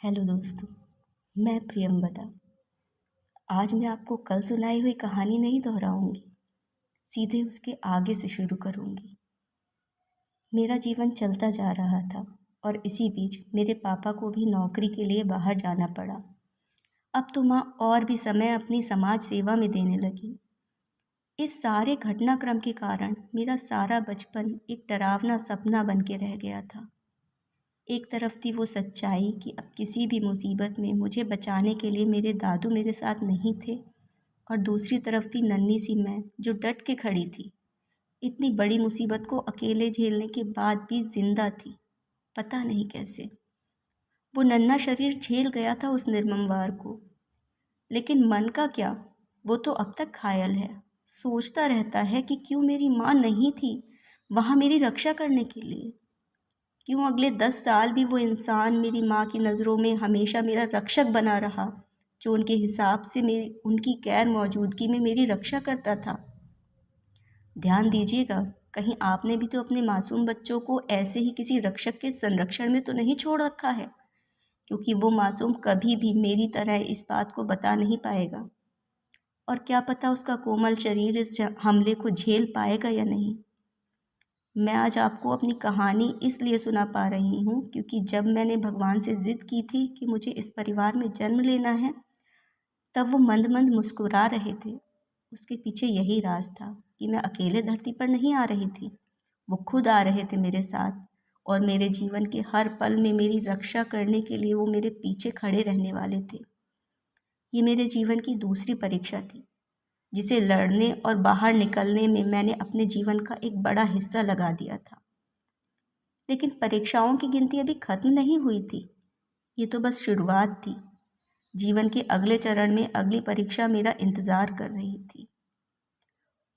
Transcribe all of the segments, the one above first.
Hello दोस्तों, मैं प्रियंवदा। आज मैं आपको कल सुनाई हुई कहानी नहीं दोहराऊंगी, सीधे उसके आगे से शुरू करूंगी। मेरा जीवन चलता जा रहा था और इसी बीच मेरे पापा को भी नौकरी के लिए बाहर जाना पड़ा। अब तो माँ और भी समय अपनी समाज सेवा में देने लगी। इस सारे घटनाक्रम के कारण मेरा सारा बचपन एक डरावना सपना बन के रह गया था। एक तरफ थी वो सच्चाई कि अब किसी भी मुसीबत में मुझे बचाने के लिए मेरे दादू मेरे साथ नहीं थे, और दूसरी तरफ थी नन्ही सी मैं जो डट के खड़ी थी। इतनी बड़ी मुसीबत को अकेले झेलने के बाद भी जिंदा थी, पता नहीं कैसे। वो नन्हा शरीर झेल गया था उस निर्मम वार को, लेकिन मन का क्या, वो तो अब तक घायल है। सोचता रहता है कि क्यों मेरी माँ नहीं थी वहाँ मेरी रक्षा करने के लिए। क्यों अगले 10 साल भी वो इंसान मेरी माँ की नज़रों में हमेशा मेरा रक्षक बना रहा, जो उनके हिसाब से मेरी उनकी गैर मौजूदगी में मेरी रक्षा करता था। ध्यान दीजिएगा, कहीं आपने भी तो अपने मासूम बच्चों को ऐसे ही किसी रक्षक के संरक्षण में तो नहीं छोड़ रखा है, क्योंकि वो मासूम कभी भी मेरी तरह इस बात को बता नहीं पाएगा। और क्या पता उसका कोमल शरीर इस हमले को झेल पाएगा या नहीं। मैं आज आपको अपनी कहानी इसलिए सुना पा रही हूँ क्योंकि जब मैंने भगवान से ज़िद की थी कि मुझे इस परिवार में जन्म लेना है, तब वो मंद मंद मुस्कुरा रहे थे। उसके पीछे यही राज था कि मैं अकेले धरती पर नहीं आ रही थी, वो खुद आ रहे थे मेरे साथ, और मेरे जीवन के हर पल में मेरी रक्षा करने के लिए वो मेरे पीछे खड़े रहने वाले थे। ये मेरे जीवन की दूसरी परीक्षा थी, जिसे लड़ने और बाहर निकलने में मैंने अपने जीवन का एक बड़ा हिस्सा लगा दिया था। लेकिन परीक्षाओं की गिनती अभी खत्म नहीं हुई थी, ये तो बस शुरुआत थी। जीवन के अगले चरण में अगली परीक्षा मेरा इंतज़ार कर रही थी।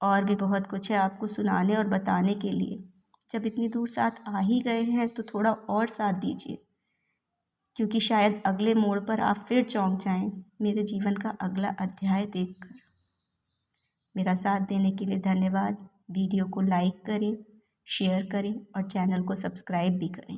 और भी बहुत कुछ है आपको सुनाने और बताने के लिए। जब इतनी दूर साथ आ ही गए हैं तो थोड़ा और साथ दीजिए, क्योंकि शायद अगले मोड़ पर आप फिर चौंक जाएं मेरे जीवन का अगला अध्याय देखकर। मेरा साथ देने के लिए धन्यवाद। वीडियो को लाइक करें, शेयर करें और चैनल को सब्सक्राइब भी करें।